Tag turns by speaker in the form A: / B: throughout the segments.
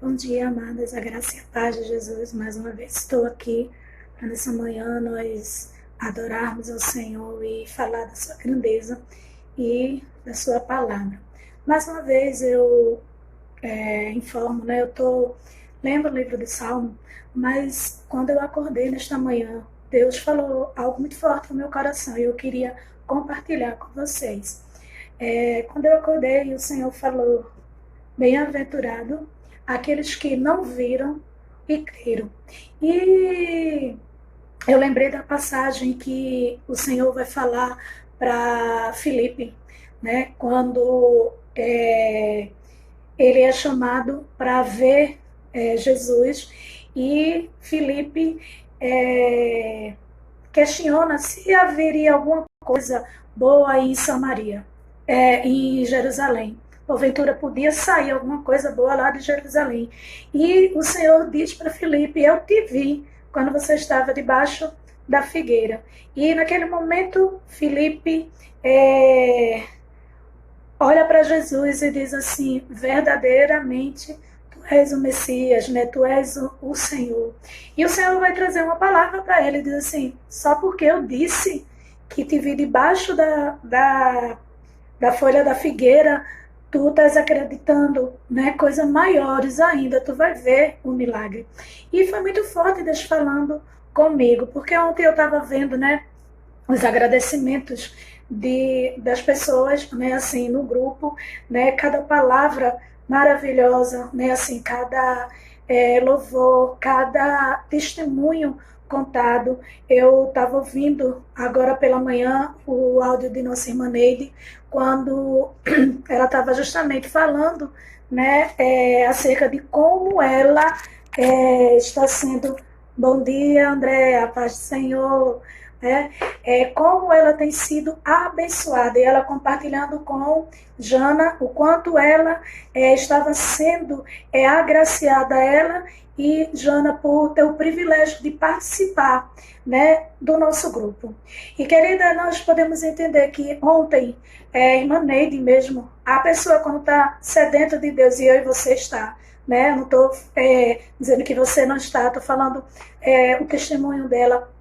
A: Bom dia, amadas, a graça e a paz de Jesus. Mais uma vez estou aqui para nessa manhã nós adorarmos ao Senhor e falar da sua grandeza e da sua palavra. Mais uma vez eu informo, eu estou lendo o livro de Salmo, mas quando eu acordei nesta manhã, Deus falou algo muito forte no meu coração e eu queria compartilhar com vocês. Quando eu acordei, o Senhor falou: bem-aventurado aqueles que não viram e creram. E eu lembrei da passagem que o Senhor vai falar para Filipe, quando ele é chamado para ver Jesus, e Filipe questiona se haveria alguma coisa boa em Samaria, em Jerusalém. Porventura podia sair alguma coisa boa lá de Jerusalém. E o Senhor diz para Filipe: eu te vi quando você estava debaixo da figueira. E naquele momento Filipe olha para Jesus e diz assim: verdadeiramente tu és o Messias, tu és o Senhor. E o Senhor vai trazer uma palavra para ele e diz assim: só porque eu disse que te vi debaixo da folha da figueira, tu estás acreditando, coisas maiores ainda, tu vai ver o milagre. E foi muito forte Deus falando comigo, porque ontem eu estava vendo, os agradecimentos das pessoas, assim, no grupo, cada palavra maravilhosa, assim, cada louvor, cada testemunho contado. Eu estava ouvindo agora pela manhã o áudio de nossa irmã Neide, quando ela estava justamente falando, acerca de como ela está sendo. Bom dia, André, a paz do Senhor. Como ela tem sido abençoada, e ela compartilhando com Jana o quanto ela estava sendo agraciada, ela e Jana, por ter o privilégio de participar do nosso grupo. E, querida, nós podemos entender que ontem, irmã Neide mesmo, a pessoa quando está sedenta de Deus, e eu e você está, eu não estou dizendo que você não está, estou falando o testemunho dela.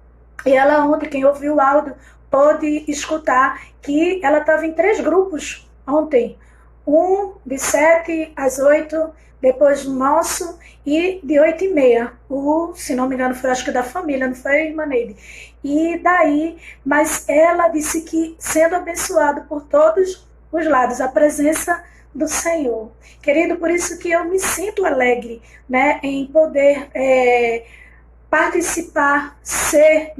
A: E ela ontem, quem ouviu o áudio, pôde escutar que ela estava em 3 grupos ontem. Um de 7 às 8, depois do nosso, e de 8h30. Se não me engano, foi acho que da família, não foi, irmã Neide? E daí, mas ela disse que sendo abençoado por todos os lados, a presença do Senhor. Querido, por isso que eu me sinto alegre, em poder participar, ser,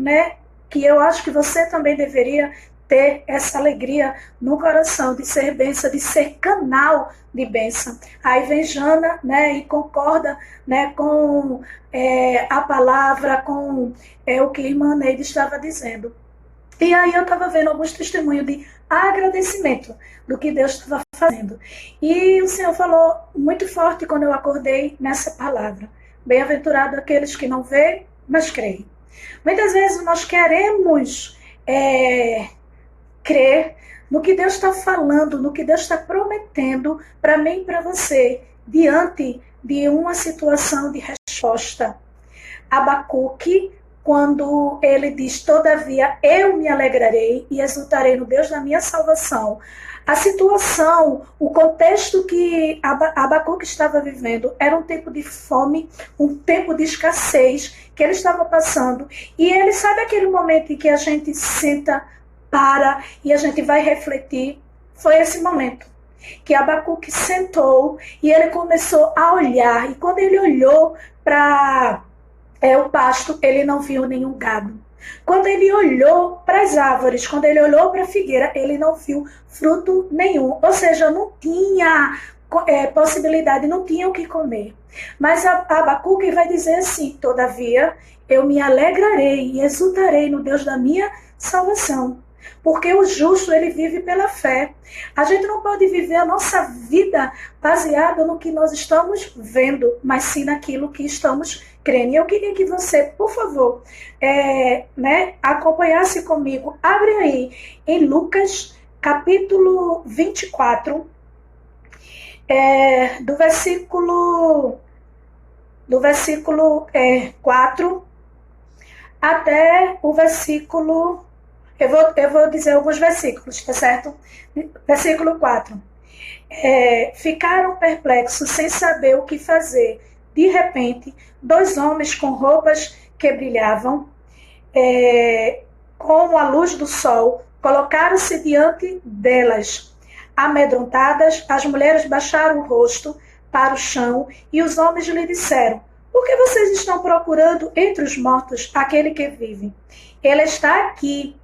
A: que eu acho que você também deveria ter essa alegria no coração de ser bênção, de ser canal de bênção. Aí vem Jana, e concorda, com a palavra, com o que a irmã Neide estava dizendo. E aí eu estava vendo alguns testemunhos de agradecimento do que Deus estava fazendo. E o Senhor falou muito forte quando eu acordei nessa palavra: bem-aventurado aqueles que não veem, mas creem. Muitas vezes nós queremos crer no que Deus está falando, no que Deus está prometendo para mim e para você, diante de uma situação de resposta. Abacuque, quando ele diz: todavia eu me alegrarei e exultarei no Deus da minha salvação. A situação, o contexto que Abacuque estava vivendo era um tempo de fome, um tempo de escassez que ele estava passando. E ele sabe aquele momento em que a gente senta, para e a gente vai refletir. Foi esse momento que Abacuque sentou e ele começou a olhar. E quando ele olhou para o pasto, ele não viu nenhum gado. Quando ele olhou para as árvores, quando ele olhou para a figueira, ele não viu fruto nenhum. Ou seja, não tinha possibilidade, não tinha o que comer. Mas Abacuque vai dizer assim: todavia eu me alegrarei e exultarei no Deus da minha salvação. Porque o justo, ele vive pela fé. A gente não pode viver a nossa vida baseada no que nós estamos vendo, mas sim naquilo que estamos crendo. E eu queria que você, por favor, acompanhasse comigo. Abre aí em Lucas, capítulo 24, do versículo do versículo 4 até o versículo... Eu vou dizer alguns versículos, tá certo? Versículo 4. Ficaram perplexos, sem saber o que fazer. De repente, 2 homens com roupas que brilhavam, com a luz do sol, colocaram-se diante delas. Amedrontadas, as mulheres baixaram o rosto para o chão e os homens lhe disseram: por que vocês estão procurando entre os mortos aquele que vive? Ele está aqui.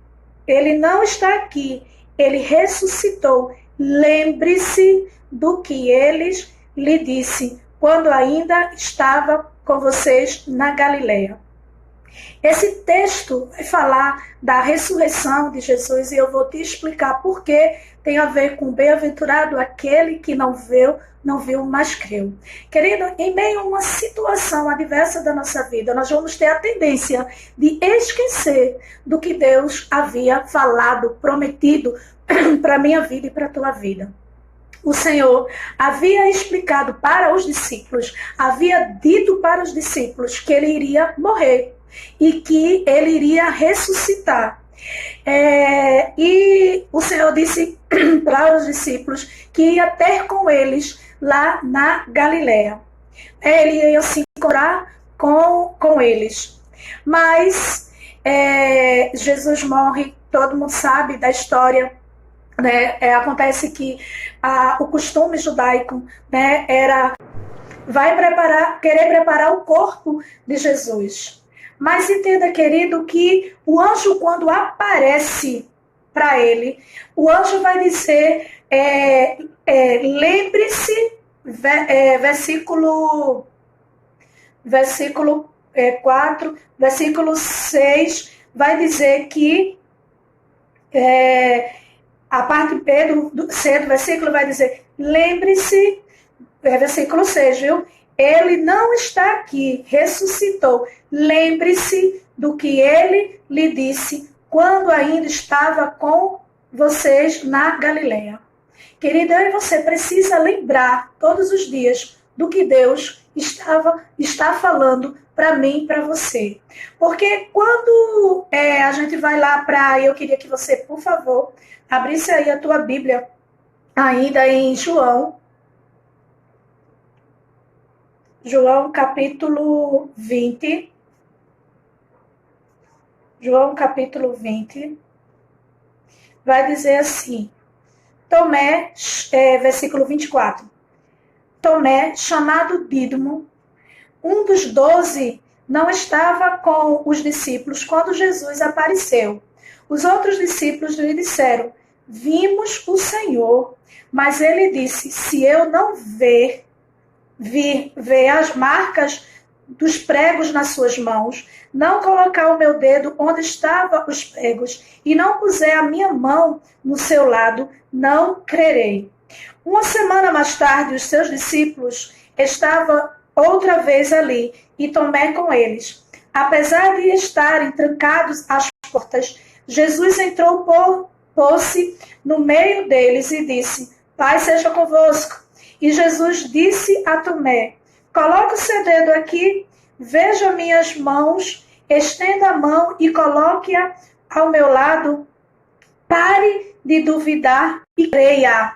A: Ele não está aqui. Ele ressuscitou. Lembre-se do que eles lhe disse quando ainda estava com vocês na Galileia. Esse texto vai falar da ressurreição de Jesus e eu vou te explicar por que tem a ver com bem-aventurado aquele que não viu, mas creu. Querido, em meio a uma situação adversa da nossa vida, nós vamos ter a tendência de esquecer do que Deus havia falado, prometido para a minha vida e para a tua vida. O Senhor havia explicado para os discípulos, havia dito para os discípulos que ele iria morrer e que ele iria ressuscitar. E o Senhor disse para os discípulos que ia ter com eles lá na Galileia. Ele ia se encontrar com eles. Mas Jesus morre, todo mundo sabe da história. Acontece que o costume judaico, era querer preparar o corpo de Jesus. Mas entenda, querido, que o anjo, quando aparece para ele, o anjo vai dizer, lembre-se, versículo 4, versículo 6, vai dizer que a parte B do versículo vai dizer, lembre-se, versículo 6, viu? Ele não está aqui, ressuscitou. Lembre-se do que ele lhe disse quando ainda estava com vocês na Galileia. Querido, eu e você precisa lembrar todos os dias do que Deus está falando para mim e para você. Porque quando a gente vai lá eu queria que você, por favor, abrisse aí a tua Bíblia, ainda em João capítulo 20. João capítulo 20. Vai dizer assim, Tomé, versículo 24. Tomé, chamado Dídimo, um dos 12, não estava com os discípulos quando Jesus apareceu. Os outros discípulos lhe disseram, vimos o Senhor. Mas ele disse, se eu não ver as marcas dos pregos nas suas mãos, não colocar o meu dedo onde estavam os pregos e não puser a minha mão no seu lado, não crerei. Uma semana mais tarde, os seus discípulos estavam outra vez ali e Tomé com eles. Apesar de estarem trancados as portas, Jesus entrou, pôs-se no meio deles e disse, Pai seja convosco. E Jesus disse a Tomé, coloque o seu dedo aqui, veja minhas mãos, estenda a mão e coloque-a ao meu lado. Pare de duvidar e creia.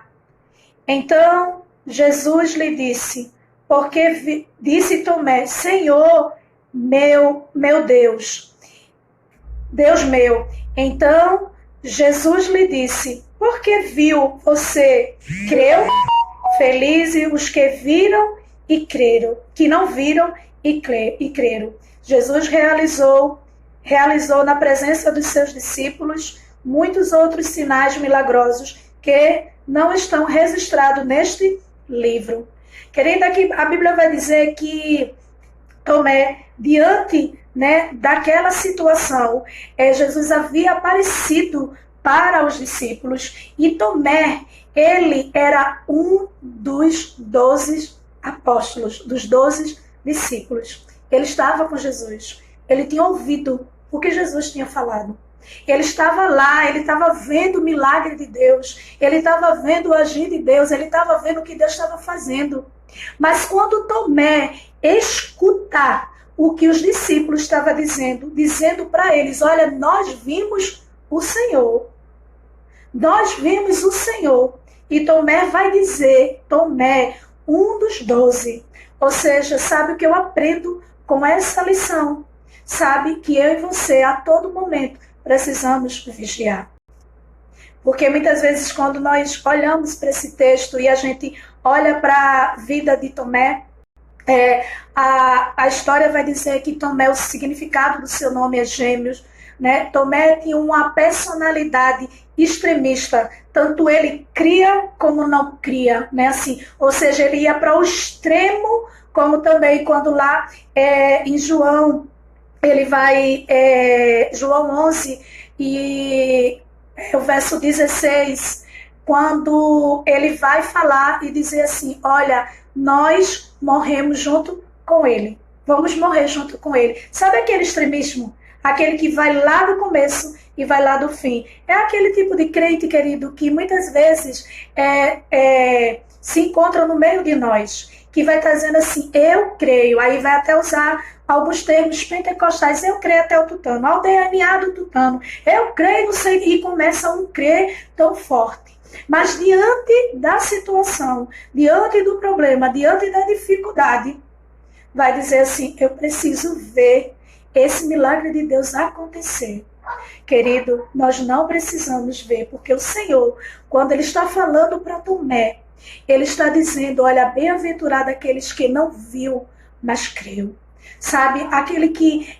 A: Então Jesus lhe disse, porque disse Tomé, Senhor, meu Deus, Deus meu. Então Jesus lhe disse, porque viu, você creu? Felizes os que viram e creram, que não viram e creram. Jesus realizou na presença dos seus discípulos muitos outros sinais milagrosos que não estão registrados neste livro. Querida, aqui a Bíblia vai dizer que Tomé, diante daquela situação, Jesus havia aparecido para os discípulos e Tomé, ele era um dos 12 apóstolos, dos 12 discípulos. Ele estava com Jesus. Ele tinha ouvido o que Jesus tinha falado. Ele estava lá, ele estava vendo o milagre de Deus, ele estava vendo o agir de Deus, ele estava vendo o que Deus estava fazendo. Mas quando Tomé escuta o que os discípulos estavam dizendo para eles, olha, nós vimos o Senhor. Nós vimos o Senhor. E Tomé vai dizer, Tomé, um dos 12. Ou seja, sabe o que eu aprendo com essa lição? Sabe que eu e você, a todo momento, precisamos vigiar. Porque muitas vezes quando nós olhamos para esse texto e a gente olha para a vida de Tomé, a história vai dizer que Tomé, o significado do seu nome é gêmeos, né? Tomé tinha uma personalidade extremista, tanto ele cria como não cria, né? Assim, ou seja, ele ia para o extremo, como também quando lá em João, ele vai, João 11, e o verso 16, quando ele vai falar e dizer assim, olha, nós morremos junto com ele, vamos morrer junto com ele. Sabe aquele extremismo? Aquele que vai lá do começo e vai lá do fim. É aquele tipo de crente, querido, que muitas vezes se encontra no meio de nós, que vai trazendo assim, eu creio, aí vai até usar alguns termos pentecostais, eu creio até o tutano, ao DNA do tutano, eu creio, não sei, e começa um crer tão forte. Mas diante da situação, diante do problema, diante da dificuldade, vai dizer assim, eu preciso ver esse milagre de Deus acontecer. Querido, nós não precisamos ver, porque o Senhor, quando Ele está falando para Tomé, Ele está dizendo, olha, bem-aventurado aqueles que não viu, mas creu. Sabe, aquele que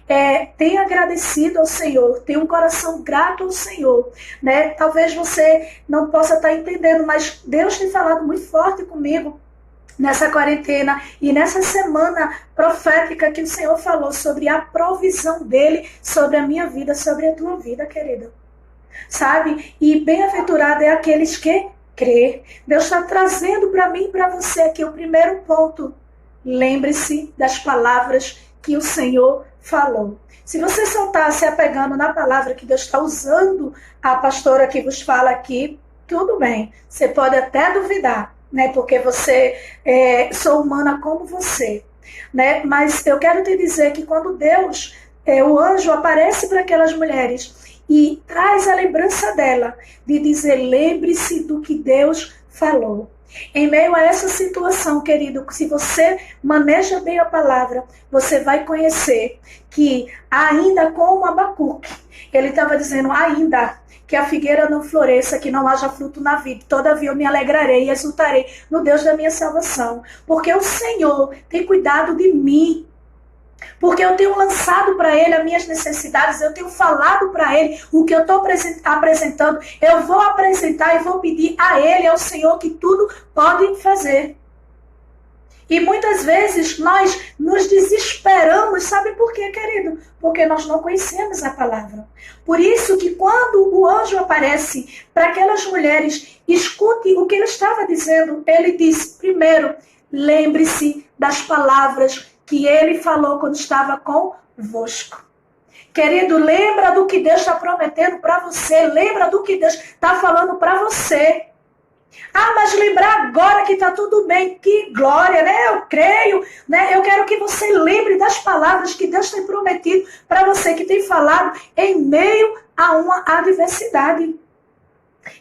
A: tem agradecido ao Senhor, tem um coração grato ao Senhor, né? Talvez você não possa estar entendendo, mas Deus tem falado muito forte comigo nessa quarentena e nessa semana profética que o Senhor falou sobre a provisão dele sobre a minha vida, sobre a tua vida, querida. Sabe? E bem-aventurado é aqueles que crê. Deus está trazendo para mim e para você aqui o primeiro ponto. Lembre-se das palavras que o Senhor falou. Se você só está se apegando na palavra que Deus está usando, a pastora que vos fala aqui, tudo bem. Você pode até duvidar, né? Porque você sou humana como você, né? Mas eu quero te dizer que quando Deus, o anjo aparece para aquelas mulheres e traz a lembrança dela de dizer, lembre-se do que Deus falou. Em meio a essa situação, querido, se você maneja bem a palavra, você vai conhecer que ainda como Abacuque, ele estava dizendo, ainda que a figueira não floresça, que não haja fruto na vida, todavia eu me alegrarei e exultarei no Deus da minha salvação, porque o Senhor tem cuidado de mim, porque eu tenho lançado para Ele as minhas necessidades, eu tenho falado para Ele o que eu estou apresentando, eu vou apresentar e vou pedir a Ele, ao Senhor, que tudo pode fazer. E muitas vezes nós nos desesperamos, sabe por quê, querido? Porque nós não conhecemos a palavra. Por isso que quando o anjo aparece para aquelas mulheres, escute o que ele estava dizendo. Ele diz, primeiro, lembre-se das palavras que ele falou quando estava convosco. Querido, lembra do que Deus está prometendo para você. Lembra do que Deus está falando para você. Ah, mas lembrar agora que está tudo bem, que glória, né? Eu creio, né? Eu quero que você lembre das palavras que Deus tem prometido para você, que tem falado em meio a uma adversidade,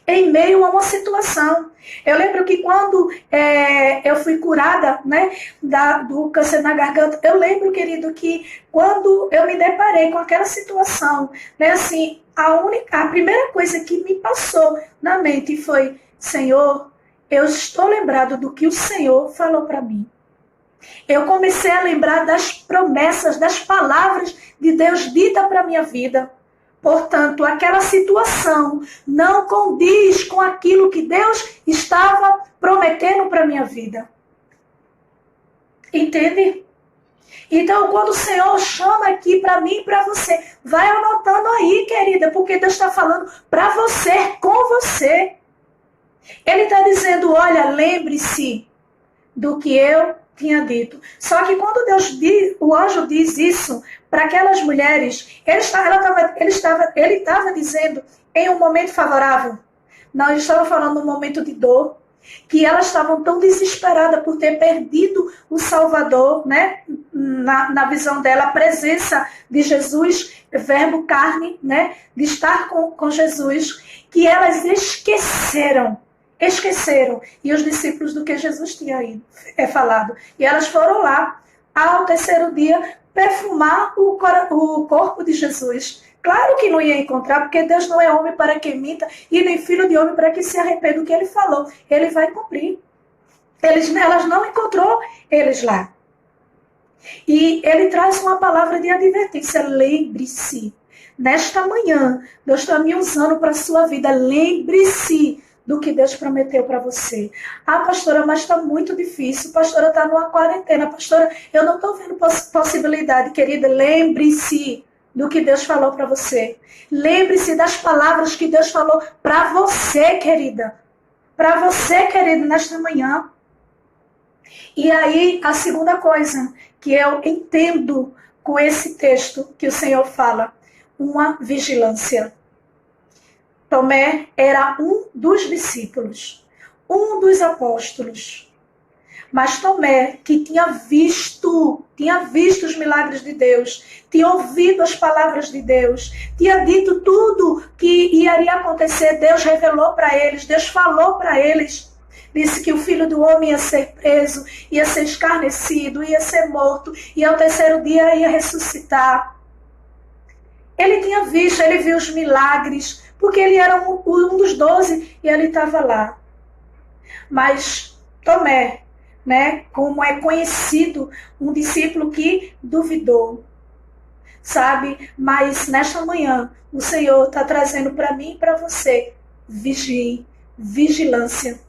A: em meio a uma situação. Eu lembro que quando eu fui curada, né, do câncer na garganta, eu lembro, querido, que quando eu me deparei com aquela situação, né, assim, a primeira coisa que me passou na mente foi, Senhor, eu estou lembrado do que o Senhor falou para mim. Eu comecei a lembrar das promessas, das palavras de Deus dita para a minha vida. Portanto, aquela situação não condiz com aquilo que Deus estava prometendo para a minha vida. Entende? Então, quando o Senhor chama aqui para mim e para você, vai anotando aí, querida, porque Deus está falando para você, com você. Ele está dizendo, olha, lembre-se do que eu tinha dito. Só que quando o anjo diz isso para aquelas mulheres, ele estava dizendo em um momento favorável. Não, ele estava falando num momento de dor, que elas estavam tão desesperadas por ter perdido o Salvador, né? Na visão dela, a presença de Jesus, verbo carne, né? De estar com Jesus, que elas esqueceram, e os discípulos do que Jesus tinha falado. E elas foram lá, ao terceiro dia, perfumar o corpo de Jesus. Claro que não ia encontrar, porque Deus não é homem para que minta, e nem filho de homem para que se arrependa do que ele falou. Ele vai cumprir. Elas não encontrou eles lá. E ele traz uma palavra de advertência. Lembre-se, nesta manhã, Deus está me usando para a sua vida. Lembre-se do que Deus prometeu para você. Ah, pastora, mas está muito difícil. Pastora, está numa quarentena. Pastora, eu não estou vendo possibilidade. Querida, lembre-se do que Deus falou para você. Lembre-se das palavras que Deus falou para você, querida. Para você, querido, nesta manhã. E aí, a segunda coisa que eu entendo com esse texto que o Senhor fala, uma vigilância. Tomé era um dos discípulos, um dos apóstolos. Mas Tomé, que tinha visto os milagres de Deus, tinha ouvido as palavras de Deus, tinha dito tudo que iria acontecer, Deus revelou para eles, Deus falou para eles. Disse que o Filho do Homem ia ser preso, ia ser escarnecido, ia ser morto, e ao terceiro dia ia ressuscitar. Ele tinha visto, ele viu os milagres, porque ele era um dos 12 e ele estava lá. Mas Tomé, né, como é conhecido, um discípulo que duvidou, sabe? Mas nesta manhã, o Senhor está trazendo para mim e para você, vigie, vigilância.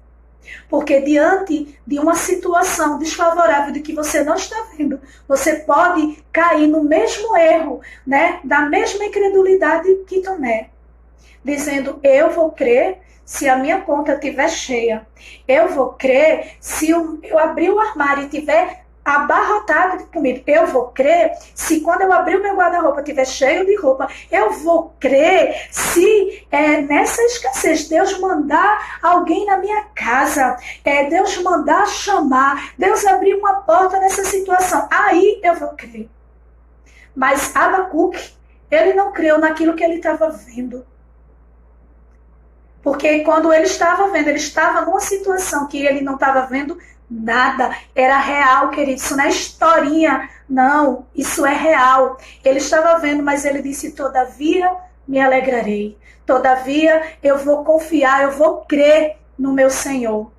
A: Porque diante de uma situação desfavorável de que você não está vendo, você pode cair no mesmo erro, né, da mesma incredulidade que Tomé, dizendo, eu vou crer se a minha conta estiver cheia, eu vou crer se eu abrir o armário e estiver abarrotado de comida, eu vou crer se quando eu abrir o meu guarda-roupa estiver cheio de roupa, eu vou crer se nessa escassez Deus mandar alguém na minha casa, Deus mandar chamar, Deus abrir uma porta nessa situação, aí eu vou crer. Mas Abacuque, ele não creu naquilo que ele estava vendo. Porque quando ele estava vendo, ele estava numa situação que ele não estava vendo nada. Era real, querido. Isso não é historinha. Não, isso é real. Ele estava vendo, mas ele disse, todavia me alegrarei. Todavia eu vou confiar, eu vou crer no meu Senhor.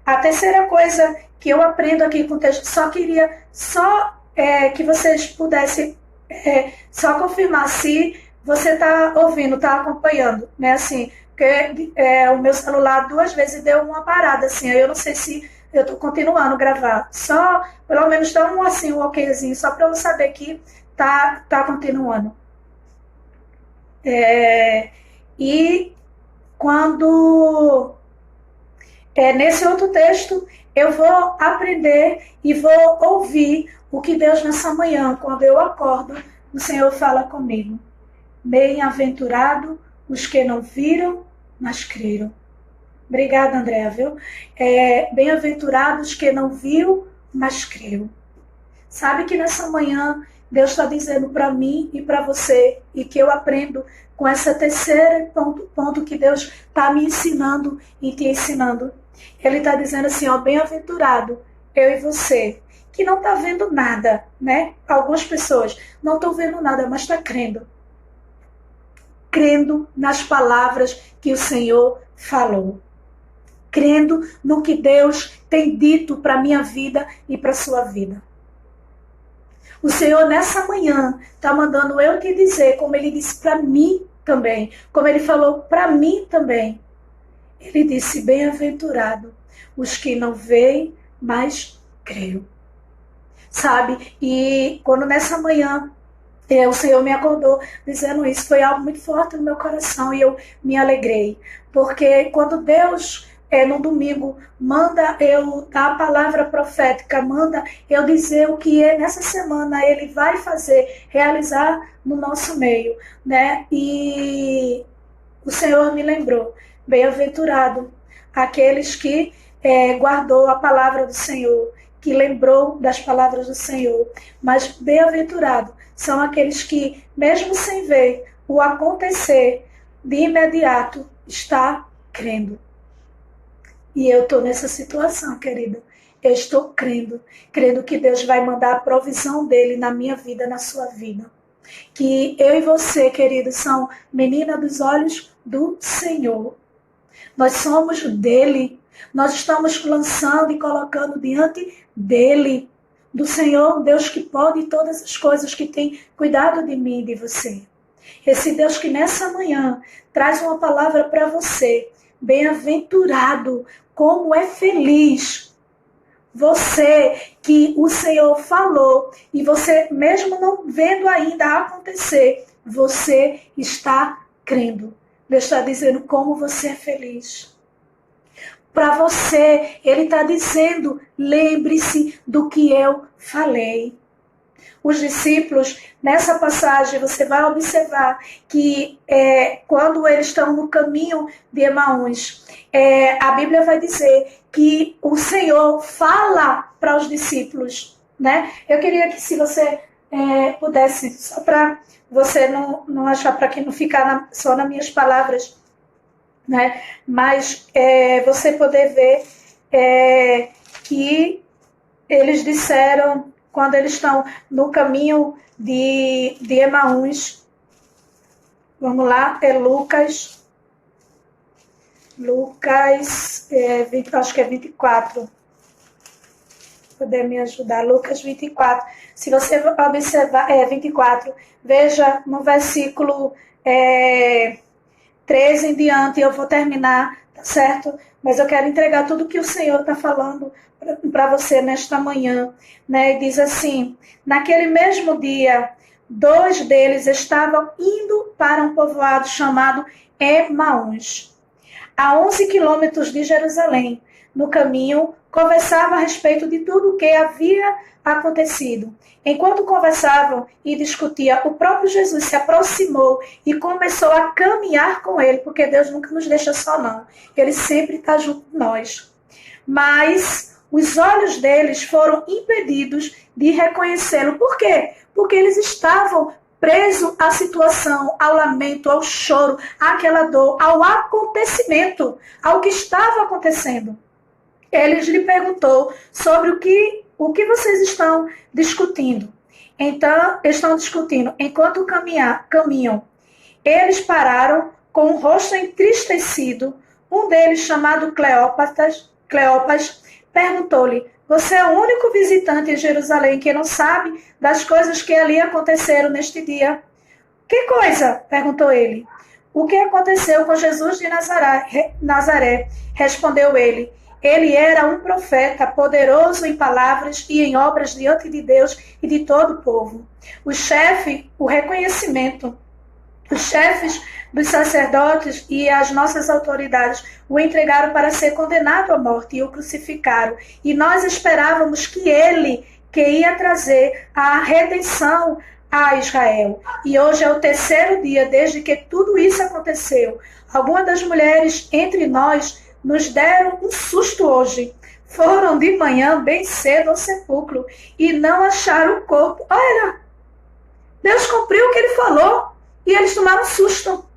A: A terceira coisa que eu aprendo aqui com o texto, queria que vocês pudessem só confirmar se você está ouvindo, está acompanhando, né? Assim, porque o meu celular 2 vezes deu uma parada, assim, aí eu não sei se eu estou continuando a gravar. Só, pelo menos, dá um okzinho, só para eu saber que tá continuando. E quando nesse outro texto, eu vou aprender e vou ouvir o que Deus nessa manhã, quando eu acordo, o Senhor fala comigo. Bem-aventurado os que não viram, mas creram. Obrigada, Andréa, viu? Bem-aventurados que não viu, mas creu. Sabe que nessa manhã Deus está dizendo para mim e para você, e que eu aprendo com essa terceira ponto que Deus está me ensinando e te ensinando. Ele está dizendo assim, ó, bem-aventurado, eu e você, que não está vendo nada, né? Algumas pessoas não estão vendo nada, mas está crendo. Crendo nas palavras que o Senhor falou. Crendo no que Deus tem dito para a minha vida e para a sua vida. O Senhor nessa manhã está mandando eu te dizer, como Ele disse para mim também, como Ele falou para mim também. Ele disse, bem-aventurado os que não veem, mas creem. Sabe? E quando nessa manhã o Senhor me acordou dizendo isso, foi algo muito forte no meu coração e eu me alegrei. Porque quando Deus no domingo, manda eu dar a palavra profética, manda eu dizer o que nessa semana ele vai fazer, realizar no nosso meio, né? E o Senhor me lembrou, bem-aventurado aqueles que guardou a palavra do Senhor, que lembrou das palavras do Senhor, mas bem-aventurado são aqueles que, mesmo sem ver o acontecer, de imediato está crendo. E eu estou nessa situação, querida. Eu estou crendo que Deus vai mandar a provisão dele na minha vida, na sua vida. Que eu e você, querido, são menina dos olhos do Senhor. Nós somos dele. Nós estamos lançando e colocando diante dele, do Senhor, Deus que pode todas as coisas, que tem cuidado de mim e de você. Esse Deus que nessa manhã traz uma palavra para você. Bem-aventurado, como é feliz você que o Senhor falou e você, mesmo não vendo ainda acontecer, você está crendo. Deus está dizendo como você é feliz. Para você, Ele está dizendo, lembre-se do que eu falei. Os discípulos, nessa passagem, você vai observar que quando eles estão no caminho de Emaús, a Bíblia vai dizer que o Senhor fala para os discípulos, né? Eu queria que, se você pudesse, só para você não achar, para que não ficar só nas minhas palavras, né? Mas você poder ver que eles disseram, quando eles estão no caminho de Emaús, vamos lá, Lucas, acho que é 24, poder me ajudar, Lucas 24, se você observar, 24, veja no versículo 13 em diante, eu vou terminar, tá certo? Mas eu quero entregar tudo que o Senhor está falando para você nesta manhã, né? E diz assim, naquele mesmo dia, 2 deles estavam indo para um povoado chamado Emaús, a 11 quilômetros de Jerusalém. No caminho, conversavam a respeito de tudo o que havia acontecido. Enquanto conversavam e discutiam, o próprio Jesus se aproximou e começou a caminhar com ele, porque Deus nunca nos deixa só, não. Ele sempre está junto de nós. Mas os olhos deles foram impedidos de reconhecê-lo. Por quê? Porque eles estavam presos à situação, ao lamento, ao choro, àquela dor, ao acontecimento, ao que estava acontecendo. Eles lhe perguntou sobre o que vocês estão discutindo. Então, estão discutindo. Enquanto caminham, eles pararam com o rosto entristecido. Um deles, chamado Cleopas, perguntou-lhe, você é o único visitante em Jerusalém que não sabe das coisas que ali aconteceram neste dia? Que coisa? Perguntou ele. O que aconteceu com Jesus de Nazaré? Respondeu ele. Ele era um profeta, poderoso em palavras e em obras diante de Deus e de todo o povo. Os chefes dos sacerdotes e as nossas autoridades o entregaram para ser condenado à morte e o crucificaram. E nós esperávamos que ele, que ia trazer a redenção a Israel. E hoje é o 3º dia desde que tudo isso aconteceu. Algumas das mulheres entre nós nos deram um susto hoje. Foram de manhã bem cedo ao sepulcro e não acharam o corpo. Olha, Deus cumpriu o que ele falou e eles tomaram um susto.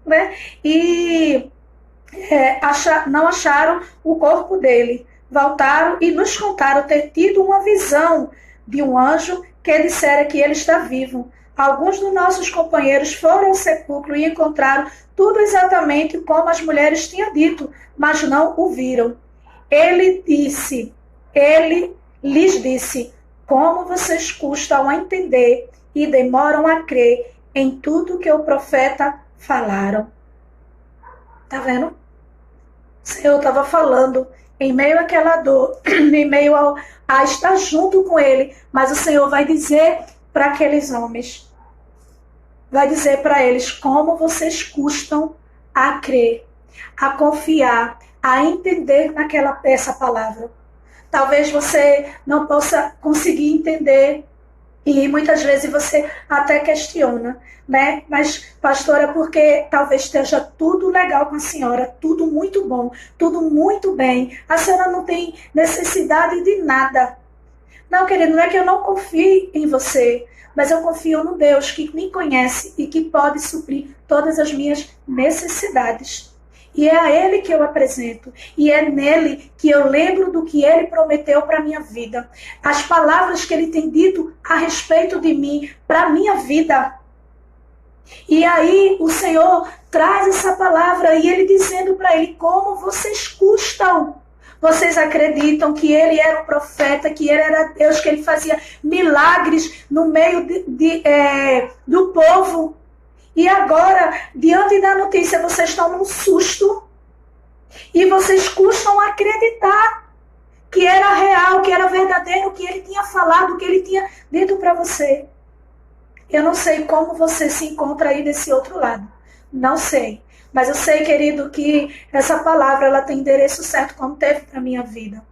A: Né? E não acharam o corpo dele. Voltaram e nos contaram ter tido uma visão de um anjo que dissera que ele está vivo. Alguns dos nossos companheiros foram ao sepulcro e encontraram tudo exatamente como as mulheres tinham dito, mas não o viram. Ele lhes disse, como vocês custam a entender e demoram a crer em tudo que o profeta falaram. Tá vendo? O Senhor estava falando em meio àquela dor, em meio a estar junto com ele, mas o Senhor vai dizer para aqueles homens, vai dizer para eles como vocês custam a crer. a confiar, a entender essa palavra. Talvez você não possa conseguir entender e muitas vezes você até questiona, né? Mas, pastora, porque talvez esteja tudo legal com a senhora, tudo muito bom, tudo muito bem. A senhora não tem necessidade de nada. Não, querido, não é que eu não confie em você, mas eu confio no Deus que me conhece e que pode suprir todas as minhas necessidades. E é a Ele que eu apresento. E é nele que eu lembro do que Ele prometeu para a minha vida. As palavras que Ele tem dito a respeito de mim, para a minha vida. E aí o Senhor traz essa palavra e Ele dizendo para ele, como vocês custam. Vocês acreditam que ele era um profeta, que ele era Deus, que ele fazia milagres no meio do povo. E agora, diante da notícia, vocês estão num susto. E vocês custam acreditar que era real, que era verdadeiro, que ele tinha falado, que ele tinha dito para você. Eu não sei como você se encontra aí desse outro lado. Não sei. Mas eu sei, querido, que essa palavra ela tem endereço certo como teve para a minha vida.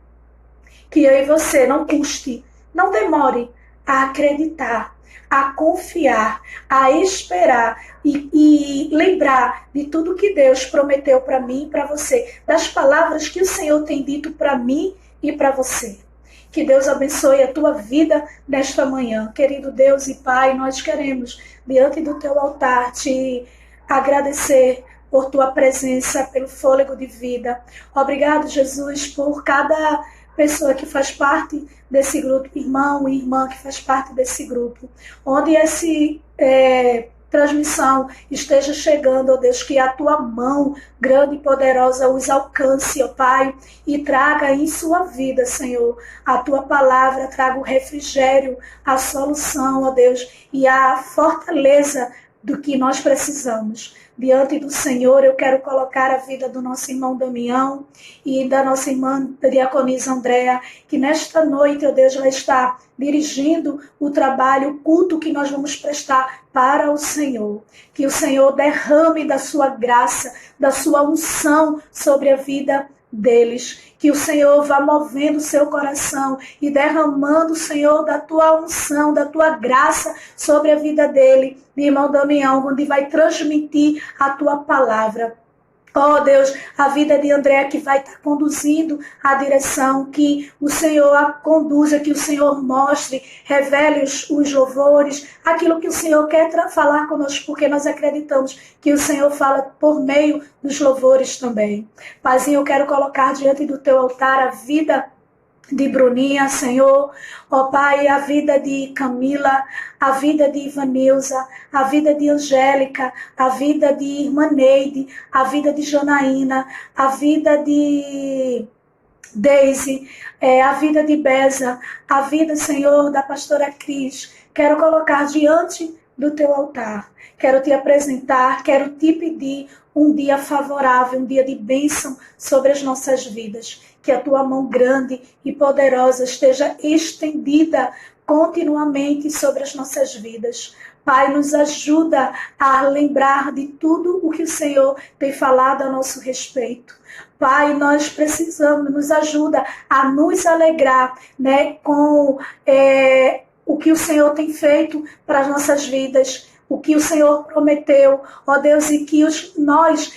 A: Que eu e você não custe, não demore a acreditar, a confiar, a esperar e lembrar de tudo que Deus prometeu para mim e para você, das palavras que o Senhor tem dito para mim e para você. Que Deus abençoe a tua vida nesta manhã. Querido Deus e Pai, nós queremos, diante do teu altar, te agradecer por tua presença, pelo fôlego de vida. Obrigado, Jesus, por cada pessoa que faz parte desse grupo, irmão e irmã que faz parte desse grupo. Onde essa transmissão esteja chegando, ó Deus, que a tua mão grande e poderosa os alcance, ó Pai, e traga em sua vida, Senhor, a tua palavra, traga o refrigério, a solução, ó Deus, e a fortaleza do que nós precisamos. Diante do Senhor, eu quero colocar a vida do nosso irmão Damião e da nossa irmã Diaconisa Andréa, que nesta noite, ó Deus, vai estar dirigindo o trabalho, o culto que nós vamos prestar para o Senhor. Que o Senhor derrame da sua graça, da sua unção sobre a vida deles. Que o Senhor vá movendo o seu coração e derramando, Senhor, da tua unção, da tua graça sobre a vida dele, irmão Damião, onde vai transmitir a tua palavra. Oh Deus, a vida de André que vai estar conduzindo a direção, que o Senhor a conduza, que o Senhor mostre, revele os louvores, aquilo que o Senhor quer falar conosco, porque nós acreditamos que o Senhor fala por meio dos louvores também. Paizinho, eu quero colocar diante do teu altar a vida de Bruninha, Senhor, ó Pai, a vida de Camila, a vida de Ivanilza, a vida de Angélica, a vida de Irmã Neide, a vida de Janaína, a vida de Deise, a vida de Beza, a vida, Senhor, da pastora Cris. Quero colocar diante do teu altar. Quero te apresentar, quero te pedir um dia favorável, um dia de bênção sobre as nossas vidas. Que a tua mão grande e poderosa esteja estendida continuamente sobre as nossas vidas. Pai, nos ajuda a lembrar de tudo o que o Senhor tem falado a nosso respeito. Pai, nós precisamos, nos ajuda a nos alegrar, né, com o que o Senhor tem feito para as nossas vidas, o que o Senhor prometeu, ó Deus, e que nós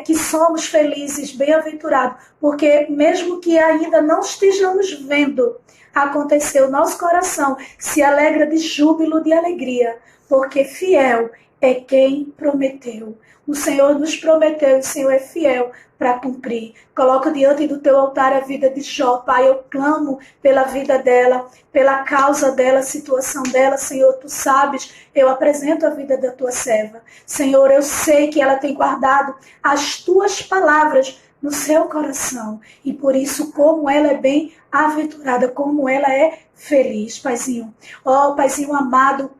A: que somos felizes, bem-aventurados, porque mesmo que ainda não estejamos vendo acontecer, o nosso coração se alegra de júbilo, de alegria, porque fiel é quem prometeu. O Senhor nos prometeu e o Senhor é fiel para cumprir. Coloco diante do teu altar a vida de Jó, Pai. Eu clamo pela vida dela, pela causa dela, a situação dela. Senhor, tu sabes, eu apresento a vida da tua serva. Senhor, eu sei que ela tem guardado as tuas palavras no seu coração. E por isso, como ela é bem-aventurada, como ela é feliz, Paizinho. Ó, Paizinho amado,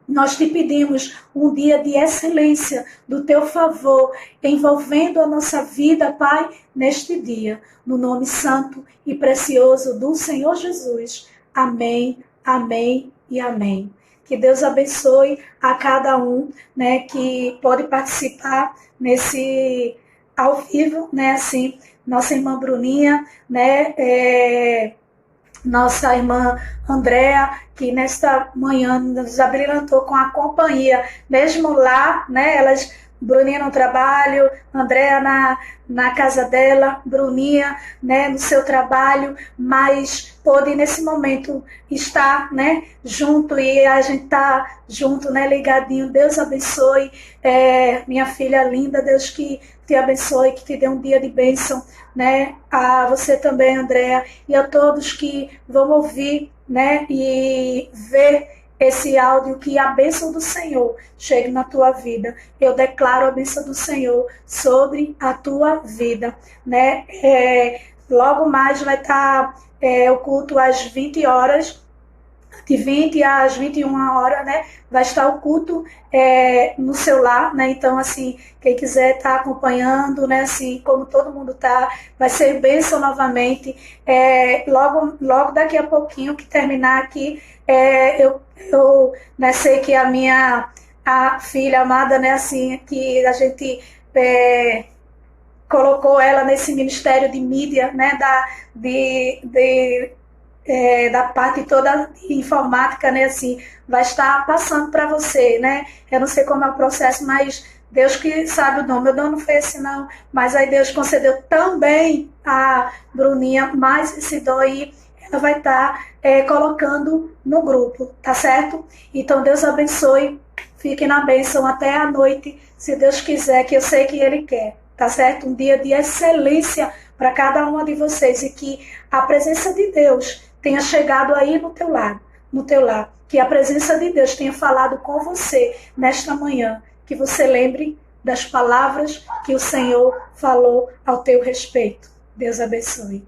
A: nós te pedimos um dia de excelência do teu favor, envolvendo a nossa vida, Pai, neste dia. No nome santo e precioso do Senhor Jesus. Amém, amém e amém. Que Deus abençoe a cada um, né, que pode participar ao vivo, né, assim, nossa irmã Bruninha, né, nossa irmã Andréa, que nesta manhã nos abrilhantou com a companhia, mesmo lá, né, elas, Bruninha no trabalho, Andréa na casa dela, Bruninha, né, no seu trabalho, mas pôde nesse momento estar, né, junto, e a gente tá junto, né, ligadinho. Deus abençoe, minha filha linda, Deus que te abençoe, que te dê um dia de bênção, né, a você também, Andréa, e a todos que vão ouvir, né, e ver esse áudio, que a bênção do Senhor chegue na tua vida. Eu declaro a bênção do Senhor sobre a tua vida, né? Logo mais vai estar o culto às 20 horas, de 20 às 21 horas, né? Vai estar o culto no celular, né? Então, assim, quem quiser estar acompanhando, né? Assim, como todo mundo tá, vai ser bênção novamente. Logo daqui a pouquinho que terminar aqui, eu né, sei que a filha amada, né? Assim, que a gente colocou ela nesse ministério de mídia, né? Da parte toda de informática, né, assim, vai estar passando para você, né? Eu não sei como é o processo, mas Deus que sabe o nome. Meu nome não foi esse não, mas aí Deus concedeu também a Bruninha mais esse dom aí, ela vai estar colocando no grupo, tá certo? Então Deus abençoe, fiquem na bênção até a noite, se Deus quiser, que eu sei que Ele quer, tá certo? Um dia de excelência para cada uma de vocês, e que a presença de Deus tenha chegado aí no teu lar, que a presença de Deus tenha falado com você nesta manhã, que você lembre das palavras que o Senhor falou ao teu respeito. Deus abençoe.